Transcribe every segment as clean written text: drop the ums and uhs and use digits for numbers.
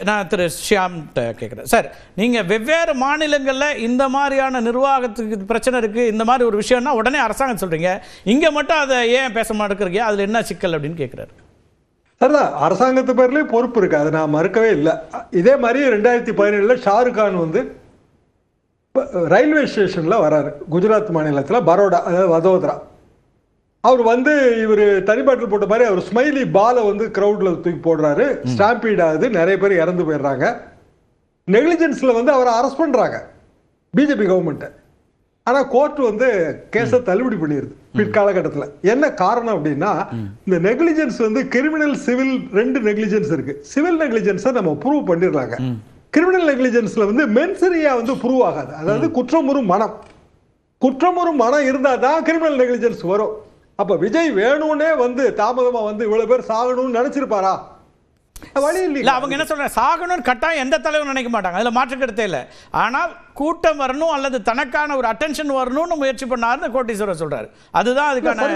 நான் திரு ஷியாம்கிட்ட கேட்குறேன் சார், நீங்கள் வெவ்வேறு மாநிலங்களில் இந்த மாதிரியான நிர்வாகத்துக்கு பிரச்சனை இருக்குது, இந்த மாதிரி ஒரு விஷயம்னா உடனே அரசாங்கம் சொல்கிறீங்க, இங்கே மட்டும் அதை ஏன் பேச மாட்டேங்கிறீங்க, அதில் என்ன சிக்கல் அப்படின்னு கேட்குறாரு. சார், அரசாங்கத்து பேர்லேயே பொறுப்பு இருக்குது, அதை நான் மறுக்கவே இல்லை. இதே மாதிரி 2017 ஷாருக் கான் வந்து ரயில்வே ஸ்டேஷனில் வராரு, குஜராத் மாநிலத்தில் பரோடா, அதாவது வதோதரா. அவர் வந்து இவர் தனிப்பாட்டில் போட்ட மாதிரி அவர் ஸ்மைலி பாலை வந்து கிரௌடில் தூக்கி போடுறாரு, ஸ்டாம்பீட் ஆகுது, நிறைய பேர் இறந்து போயிடுறாங்க. நெக்லிஜென்ஸில் வந்து அவரை அரெஸ்ட் பண்ணுறாங்க பிஜேபி கவர்மெண்ட்டை. ஆனால் கோர்ட் வந்து கேஸை தள்ளுபடி பண்ணிடுது பிற்காலகட்டத்தில். என்ன காரணம் அப்படின்னா, இந்த நெக்லிஜென்ஸ் வந்து கிரிமினல் சிவில் 2 நெக்லிஜென்ஸ் இருக்கு. சிவில் நெக்லிஜென்ஸை நம்ம ப்ரூவ் பண்ணிடுறாங்க. கிரிமினல் நெக்லிஜென்ஸ்ல வந்து மென்சரியா வந்து ப்ரூவ் ஆகாது. அதாவது குற்றமுறும் மனம் இருந்தால் தான் கிரிமினல் நெக்லிஜென்ஸ் வரும். அப்ப விஜய் வேணும்னே வந்து தாமதமா வந்து இவ்வளவு பேர் சாகணும்னு நினைச்சிருப்பாரா? வழி இல்லை. அவங்க என்ன சொல்றாங்க, சாகணும்னு கட்டாயம் எந்த தலைவரும் நினைக்க மாட்டாங்க, அதுல மாற்று கருத்தே இல்லை. ஆனால் கூட்டம் வரணும் அல்லது தனக்கான ஒரு அட்டென்ஷன் வரணும்னு முயற்சி பண்ணாருன்னு கோட்டீஸ்வரர் சொல்றாரு. அதுதான் அதுக்கான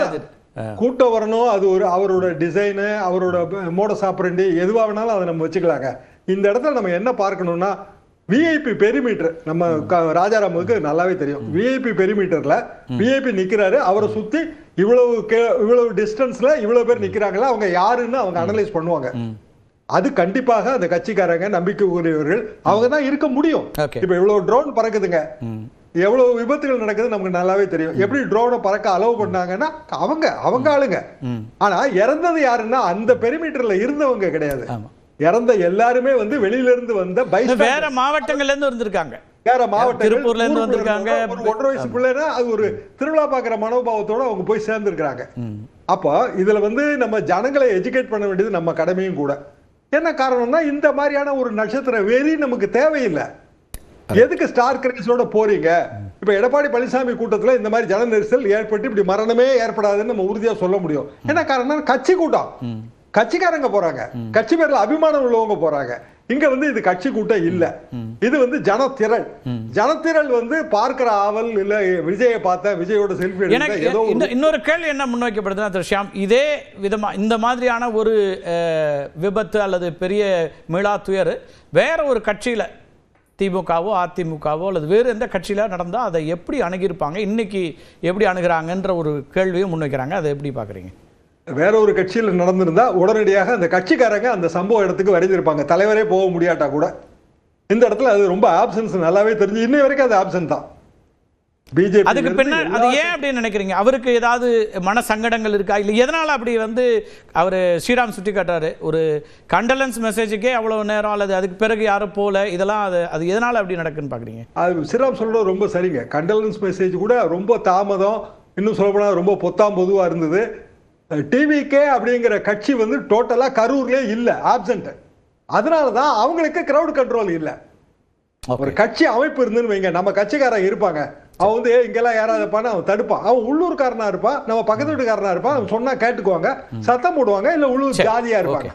கூட்டம் வரணும். அது ஒரு அவரோட டிசைனு, அவரோட மோடஸ் ஆபரண்டி எதுவா வேணாலும் அதை நம்ம வச்சுக்கலாங்க. இந்த இடத்துல நம்ம என்ன பார்க்கணும்னா, விஐபி பெரிமீட்டர் நம்ம ராஜாராமுக்கு நல்லாவே தெரியும். விஐபி பெரிமீட்டர்ல விஐபி நிக்கிறாரு, அவரை சுத்தி இவ்வளவு டிஸ்டன்ஸ்ல இவ்வளவு பேர் நிக்கிறாங்களா, அவங்க யாருன்னு அவங்க அனலைஸ் பண்ணுவாங்க. அது கண்டிப்பாக அந்த கட்சிக்காரங்க, நம்பிக்கைக்குரியவர்கள், அவங்க தான் இருக்க முடியும். இப்ப இவ்வளவு ட்ரோன் பறக்குதுங்க, எவ்வளவு விபத்துகள் நடக்குது நமக்கு நல்லாவே தெரியும். எப்படி ட்ரோனை பறக்க அலோவ் பண்ணாங்கன்னா அவங்க ஆளுங்க. ஆனா இறந்தது யாருன்னா அந்த பெரிமீட்டர்ல இருந்தவங்க கிடையாது. இறந்த எல்லாருமே வந்து வெளியில இருந்து வந்த வேற மாவட்டங்கள்ல இருந்து வந்திருக்காங்க. வேற மாவட்டம், திருப்பூர்ல இருந்து வந்திருக்காங்க. ஒரு 1.5 வயசு பிள்ளைனா அது ஒரு திருவிழா பாக்குற மனோபாவத்தோட அவங்க போய் சேர்ந்துருக்காங்க. அப்போ இதுல வந்து நம்ம ஜனங்களை எஜுகேட் பண்ண வேண்டியது நம்ம கடமையும் கூட. என்ன காரணம்னா, இந்த மாதிரியான ஒரு நட்சத்திர வெறி நமக்கு தேவையில்லை. எதுக்கு ஸ்டார் கிரேஸோட போறீங்க? இப்ப எடப்பாடி பழனிசாமி கூட்டத்துல இந்த மாதிரி ஜன நெரிசல் ஏற்பட்டு இப்படி மரணமே ஏற்படாதுன்னு நம்ம உறுதியா சொல்ல முடியும். என்ன காரணம்? கட்சி கூட்டம், கட்சிக்காரங்க போறாங்க, கட்சி பேர்ல அபிமானம் உள்ளவங்க போறாங்க. இங்க வந்து இது கட்சி கூட்டம் இல்ல, இது வந்து ஜனத்திரள் வந்து பார்க்கிற ஆவல் இல்ல. விஜயை பார்த்த விஜயோட செல்ஃபி ஏதோ. இன்னொரு கேள்வி என்ன முன்வைக்கப்படுதுன்னா திரு ஷியாம், இதே விதமா இந்த மாதிரியான ஒரு விபத்து அல்லது பெரிய மீளா துயர் வேற ஒரு கட்சியில, திமுகவோ அதிமுகவோ அல்லது வேறு எந்த கட்சியில நடந்தா அதை எப்படி அணுகியிருப்பாங்க, இன்னைக்கு எப்படி அணுகிறாங்கன்ற ஒரு கேள்வியும் முன்வைக்கிறாங்க. அதை எப்படி பாக்குறீங்க? வேற ஒரு கட்சியில் நடந்திருந்தா உடனடியாக அந்த கட்சிக்காரங்க அந்த சம்பவ இடத்துக்கு வருந்திருப்பாங்க, தலைவரே போக முடியாட்டா கூட. இந்த இடத்துல அது ரொம்ப ஆப்சன்ஸ் நல்லாவே தெரிஞ்சு, இன்னை வரைக்கும் அது ஆப்சன்ட் தான். பிஜேபி அதுக்கு பின்னாடி அது ஏன் அப்படின்னு நினைக்கிறீங்க? அவருக்கு ஏதாவது மன சங்கடங்கள் இருக்கா, இல்லை எதனால அப்படி வந்து அவர் ஸ்ரீராம் சுட்டி காட்டுறாரு, ஒரு கண்டலன்ஸ் மெசேஜுக்கே அவ்வளவு நேரம் அல்லது அதுக்கு பிறகு யாரும் போல, இதெல்லாம் அது எதனால அப்படி நடக்குன்னு பாக்குறீங்க? அது ஸ்ரீராம் சொல்றது ரொம்ப சரிங்க. கண்டலன்ஸ் மெசேஜ் கூட ரொம்ப தாமதம், இன்னும் சொல்லப்போனா ரொம்ப பொத்தாம் பொதுவா இருந்தது. டிவிகே அப்படிங்கிற கட்சி வந்து டோட்டலா கரூர்லயே இல்ல, ஆப்சென்ட். அதனாலதான் அவங்களுக்கு கிரவுட் கண்ட்ரோல் இல்ல. ஒரு கட்சி அமைப்பு இருந்துன்னு வைங்க, நம்ம கட்சிக்காரன் இருப்பாங்க, அவன் வந்து இங்கெல்லாம் யாராவது இருப்பான்னு அவன் தடுப்பான். அவன் உள்ளூர்காரனா இருப்பான், நம்ம பக்கத்து வீட்டுக்காரனா இருப்பான், அவன் சொன்னா கேட்டுக்குவாங்க, சத்தம் போடுவாங்க, இல்ல உள்ளூர் ஜாதியா இருப்பாங்க.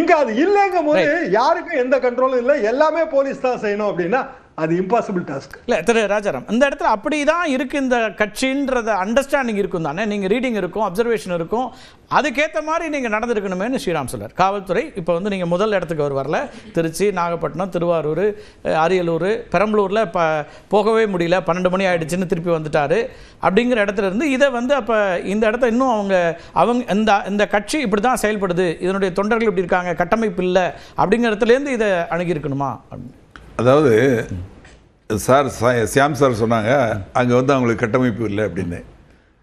இங்க அது இல்லைங்கும் போது யாருக்கும் எந்த கண்ட்ரோலும் இல்லை, எல்லாமே போலீஸ் தான் செய்யணும் அப்படின்னா அது இம்பாசிபிள் டாஸ்க். இல்லை திரு ராஜாராம், இந்த இடத்துல அப்படிதான் இருக்கு இந்த கட்சின்றத அண்டர்ஸ்டாண்டிங் இருக்கும் தானே, நீங்கள் ரீடிங் இருக்கும், அப்சர்வேஷன் இருக்கும், அதுக்கேற்ற மாதிரி நீங்கள் நடந்திருக்கணுமேனு ஸ்ரீராம் சொல்றார். காவல்துறை இப்போ வந்து நீங்கள் முதல் இடத்துக்கு அவர் வரல, திருச்சி, நாகப்பட்டினம், திருவாரூர், அரியலூர், பெரம்பலூரில் போகவே முடியல, 12 மணி ஆகிடுச்சின்னு திருப்பி வந்துட்டார். அப்படிங்கிற இடத்துல இருந்து இதை வந்து அப்போ இந்த இடத்த இன்னும் அவங்க இந்த கட்சி இப்படி தான் செயல்படுது, இதனுடைய தொண்டர்கள் இப்படி இருக்காங்க, கட்டமைப்பு இல்லை அப்படிங்கிறதுலேருந்து இதை அணுகியிருக்கணுமா? அதாவது சார் சியாம் சார் சொன்னாங்க அங்கே வந்து அவங்களுக்கு கட்டமைப்பு இல்லை அப்படின்னு.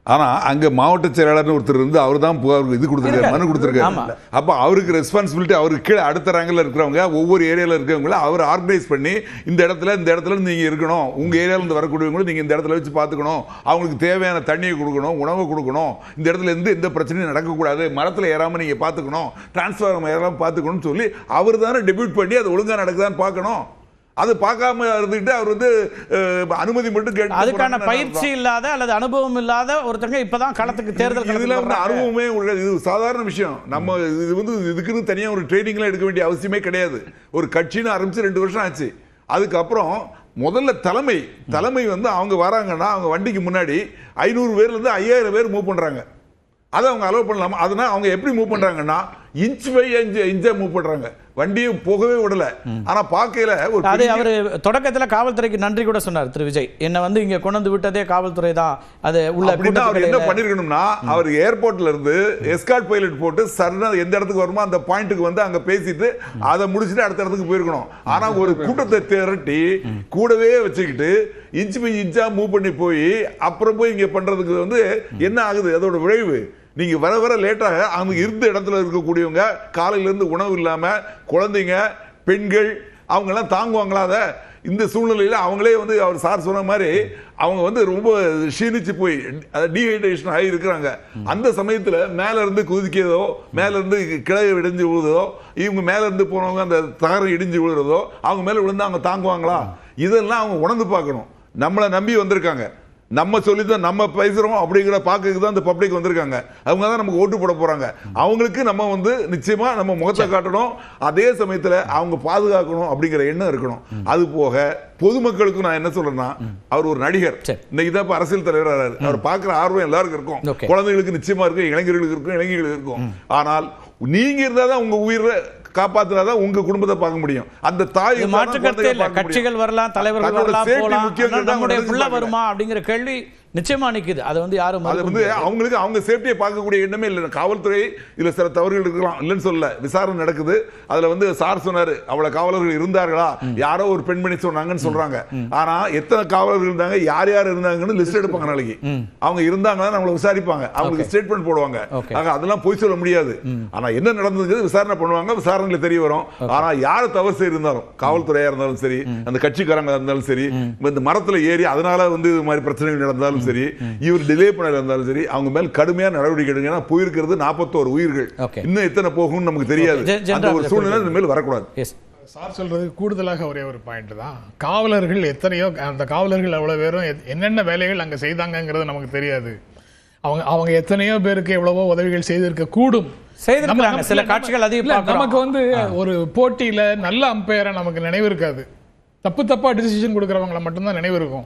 ஆனால் அங்கே மாவட்ட செயலாளர்னு ஒருத்தர் இருந்து அவர் தான் இது கொடுத்துருக்காரு, மனு கொடுத்துருக்காரு. அப்போ அவருக்கு ரெஸ்பான்சிபிலிட்டி, அவருக்கு கீழே அடுத்த ரேங்கில் இருக்கிறவங்க, ஒவ்வொரு ஏரியாவில் இருக்கிறவங்கள அவர் ஆர்கனைஸ் பண்ணி இந்த இடத்துல நீங்கள் இருக்கணும், உங்கள் ஏரியாவிலேருந்து வரக்கூடியவங்களும் நீங்கள் இந்த இடத்துல வச்சு பார்த்துக்கணும், அவங்களுக்கு தேவையான தண்ணியை கொடுக்கணும், உணவை கொடுக்கணும், இந்த இடத்துல இருந்து எந்த பிரச்சனையும் நடக்கக்கூடாது, மரத்தில் ஏறாமல் நீங்கள் பார்த்துக்கணும், டிரான்ஸ்ஃபார்மர் ஏறாமல் பார்த்துக்கணும்னு சொல்லி அவர் தானே டெபியூட் பண்ணி அது ஒழுங்காக நடக்குதான்னு பார்க்கணும். அது பார்க்காம இருந்துட்டு அவர் வந்து அனுமதி மட்டும் கேட்டு, அதுக்கான பயிற்சி இல்லாத அல்லது அனுபவம் இல்லாத ஒருத்தங்க இப்பதான் களத்துக்கு தேர்தல் இதுல வந்து அனுபவமே இது சாதாரண விஷயம். நம்ம இது வந்து இதுக்குன்னு தனியா ஒரு ட்ரைனிங்லாம் எடுக்க வேண்டிய அவசியமே கிடையாது. ஒரு கட்சின்னு ஆரம்பிச்சு 2 வருஷம் ஆச்சு. அதுக்கப்புறம் முதல்ல தலைமை வந்து அவங்க வராங்கன்னா அவங்க வண்டிக்கு முன்னாடி 500 பேர்ல இருந்து 5000 பேர் மூவ் பண்றாங்க. அதை அவங்க அலோவ் பண்ணலாமா? அதனால் அவங்க எப்படி மூவ் பண்ணுறாங்கன்னா, இன்ச் பை இன்ச்சா மூவ் பண்றாங்க, வண்டியை போகவே விடல. ஆனா பார்க்கையில ஒரு அது அவர் தொடக்கத்துல காவல்துறைக்கு நன்றி கூட சொன்னார் திரு விஜய். என்ன வந்து இங்க கொண்டு வந்து விட்டதே காவல்துறை தான். அது உள்ள அவர் என்ன பண்ணிருக்கணும்னா, அவர் ஏர்போர்ட்ல இருந்து எஸ்கார்ட் பைலட் போட்டு சர்னா எந்த இடத்துக்கு வருமோ அந்த பாயிண்ட்டுக்கு வந்து அங்க பேசிட்டு அதை முடிச்சுட்டு அடுத்த இடத்துக்கு போயிருக்கணும். ஆனா ஒரு கூட்டத்தை திரட்டி கூடவே வச்சுக்கிட்டு இன்ச் பை இன்ச்சா மூவ் பண்ணி போய் அப்புறம் போய் இங்க பண்றதுக்கு வந்து என்ன ஆகுது? அதோட விளைவு நீங்க வர வர லேட்டாக அவங்க இருந்த இடத்துல இருக்கக்கூடியவங்க காலையில இருந்து உணவு இல்லாம குழந்தைங்க பெண்கள் அவங்க எல்லாம் தாங்குவாங்களா? அதை இந்த சூழ்நிலையில அவங்களே வந்து அவர் சார் சொன்ன மாதிரி அவங்க வந்து ரொம்ப க்ஷீணிச்சு போய் டீஹைட்ரேஷன் ஆகி இருக்கிறாங்க. அந்த சமயத்துல மேல இருந்து குதிக்கிறதோ மேல இருந்து கிளை இடிஞ்சு விழுதோ இவங்க மேல இருந்து போனவங்க அந்த தகரம் இடிஞ்சு விழுறதோ அவங்க மேல விழுந்து அவங்க தாங்குவாங்களா? இதெல்லாம் அவங்க உணர்ந்து பார்க்கணும். நம்மளை நம்பி வந்திருக்காங்க, நம்ம சொல்லிதான் நம்ம பேசுறோம் அப்படிங்கிற பாக்குறதுக்கு தான் இந்த பப்ளிக் வந்திருக்காங்க. அவங்க தான் நமக்கு ஓட்டு போட போறாங்க. அவங்களுக்கு நம்ம வந்து நிச்சயமா நம்ம முகத்தை காட்டணும், அதே சமயத்துல அவங்க பாதுகாக்கணும் அப்படிங்கிற எண்ணம் இருக்கணும். அது போக பொதுமக்களுக்கு நான் என்ன சொல்றேன்னா, அவர் ஒரு நடிகர், இன்னைக்கு தான் அரசியல் தலைவராக அவர் பார்க்குற ஆர்வம் எல்லாருக்கும் இருக்கும், குழந்தைகளுக்கு நிச்சயமா இருக்கும், இளைஞர்களுக்கு இருக்கும், இளைஞர்களுக்கு இருக்கும். ஆனால் நீங்க இருந்தாதான் உங்க உயிரை காப்பாத்துறதா உங்க குடும்பத்தை பார்க்க முடியும். அந்த தாய் மாற்று கருத்து இல்ல. கட்சிகள் வரலாம், தலைவர்கள் வரலாம், போலாம், நம்முடைய புள்ள வருமா அப்படிங்கிற கேள்வி நிச்சயமா நிக்குது. அது வந்து யாரும் அது வந்து அவங்களுக்கு அவங்க சேஃப்டியை பார்க்கக்கூடிய எண்ணமே இல்லை. காவல்துறை இதுல சில தவறுகள் இருக்கலாம், இல்லைன்னு சொல்ல, விசாரணை நடக்குது. அதுல வந்து சார் சொன்னாரு அவ்வளவு காவலர்கள் இருந்தார்களா, யாரோ ஒரு பெண்மணி சொன்னாங்கன்னு சொல்றாங்க. ஆனா எத்தனை காவலர்கள் இருந்தாங்க, யார் யார் இருந்தாங்கன்னு லிஸ்ட் எடுப்பாங்க. நாளைக்கு அவங்க இருந்தாங்கன்னா நம்மளை விசாரிப்பாங்க, அவங்களுக்கு ஸ்டேட்மெண்ட் போடுவாங்க. ஆக அதெல்லாம் போய் சொல்ல முடியாது. ஆனா என்ன நடந்தது விசாரணை பண்ணுவாங்க, விசாரணையில தெரிய வரும். ஆனா யாரு தவறு செய்திருந்தாலும், காவல்துறையா இருந்தாலும் சரி, அந்த கட்சிக்காரங்க இருந்தாலும் சரி, இந்த மரத்துல ஏறி அதனால வந்து இது மாதிரி பிரச்சனைகள் நடந்தாலும் சரி, இவர் டிலே பண்ண இருந்தாலும் சரி, அவங்க மேல் கடுமையான நடவடிக்கை எடுங்க. போயிருக்கிறது 41 உயிர்கள், இன்னும் எத்தனை போகும்னு நமக்கு தெரியாது. அந்த ஒரு சூழ்நிலை இந்த மேல் வரக்கூடாது. சார் சொல்றது கூடுதலாக ஒரே ஒரு பாயிண்ட் தான். காவலர்கள் எத்தனையோ, அந்த காவலர்கள் அவ்வளவு பேரும் என்னென்ன வேலைகள் அங்க செய்தாங்கிறது நமக்கு தெரியாது. அவங்க எத்தனையோ பேருக்கு எவ்வளவோ உதவிகள் செய்திருக்க கூடும். சில காட்சிகள் நமக்கு வந்து ஒரு போட்டியில நல்ல அம்பையரை நமக்கு நினைவு இருக்காது, தப்பா டிசிஷன் கொடுக்கறவங்களை மட்டும்தான் நினைவு இருக்கும்.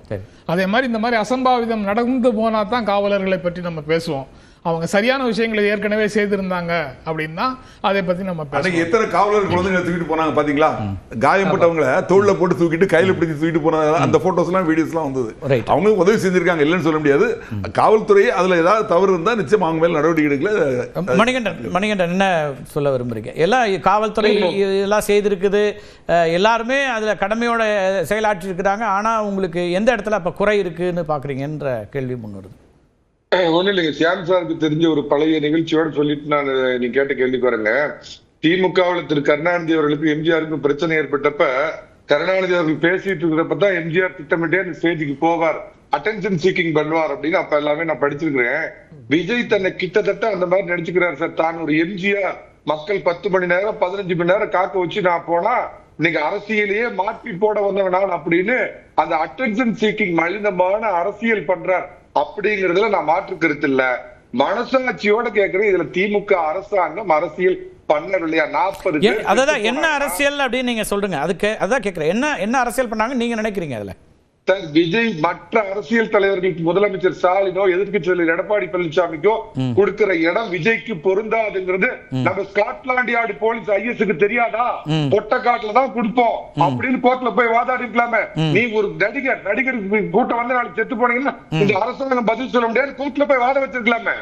அதே மாதிரி இந்த மாதிரி அசம்பாவிதம் நடந்து போனா தான் காவலர்களை பற்றி நம்ம பேசுவோம். அவங்க சரியான விஷயங்களை ஏற்கனவே செய்திருந்தாங்க அப்படின்னா அதை பத்தி நம்ம பேசுவோம். எத்தனை காவலர்கள் குழந்தைகளை தூக்கிட்டு போனாங்க பாத்தீங்களா? காயப்பட்டவங்களை தோள்ல போட்டு தூக்கிட்டு கையில பிடிச்சி தூக்கிட்டு போனாங்க. அந்த போட்டோஸ் எல்லாம் வீடியோஸ் எல்லாம் வந்தது. அவங்க உதவி செஞ்சிருக்காங்க, இல்லைன்னு சொல்ல முடியாது. காவல்துறை அதுல ஏதாவது தவறு இருந்தா நிச்சயம் அவங்க மேல நடவடிக்கை எடுக்கல. மணிகண்டன் என்ன சொல்ல விரும்புறீங்க? எல்லாம் காவல்துறை எல்லாம் செய்திருக்குது, எல்லாருமே அதுல கடமையோட செயலாற்றி இருக்கிறாங்க. ஆனா உங்களுக்கு எந்த இடத்துல அப்ப குறை இருக்குன்னு பாக்குறீங்கன்ற கேள்வி முன்னுறுது. ஒண்ணு இல்லைங்க, சியாம் சாருக்கு தெரிஞ்ச ஒரு பழைய நிகழ்ச்சியோட சொல்லிட்டு நான் நீங்க கேட்ட கேள்விக்கு வரேங்க. திமுகவில் திரு கருணாநிதி அவர்களுக்கு எம்ஜிஆருக்கு பிரச்சனை ஏற்பட்டப்ப கருணாநிதி அவர்கள் பேசிட்டு இருக்கிறப்பதான் எம்ஜிஆர் திட்டமிட்டே அந்த ஸ்டேஜுக்கு போவார், அட்டென்ஷன் சீக்கிங் பண்ணுவார் அப்படின்னு அப்ப எல்லாமே நான் படிச்சிருக்கிறேன். விஜய் தன்னை கிட்டத்தட்ட அந்த மாதிரி நடிச்சுக்கிறார் சார். தான் ஒரு எம்ஜிஆர், மக்கள் 10 மணி நேரம் 15 மணி நேரம் காக்க வச்சு நான் போனா இன்னைக்கு அரசியலையே மாற்றி போட வந்தவனான் அப்படின்னு அந்த அட்டென்ஷன் சீக்கிங் மலினமான அரசியல் பண்றார் அப்படிங்கறதுல நான் மாற்று கருத்து இல்ல. மனசாட்சியோட கேட்கிறேன், இதுல திமுக அரசாங்கம் அரசியல் பண்ணவில்லையா? 40 அதான் என்ன அரசியல் அப்படின்னு நீங்க சொல்றீங்க. அதுக்கு அதான் கேட்கிறேன், என்ன அரசியல் பண்ணாங்க நீங்க நினைக்கிறீங்க? அதுல விஜய் மற்ற அரசியல் தலைவர்களுக்கு, முதலமைச்சர் ஸ்டாலினோ எதிர்க்கட்சி தலைவர் எடப்பாடி பழனிசாமிக்கோ கொடுக்கிற இடம் விஜய்க்கு பொருந்தாதுங்கிறது நம்ம ஸ்காட்லாண்ட் யார்டு போலீஸ் ஐஎஸ்க்கு தெரியாதா? பொட்டக்காட்டுல தான் கொடுப்போம் அப்படின்னு கோர்ட்ல போய் வாதாடி இருக்கலாமே. நீ ஒரு நடிகருக்கு கூட்டம் வந்து நாளைக்கு செத்து போனீங்கன்னா இந்த அரசாங்கம் பதில் சொல்ல முடியாது, கோர்ட்ல போய் வாத வச்சிருக்கலாமே.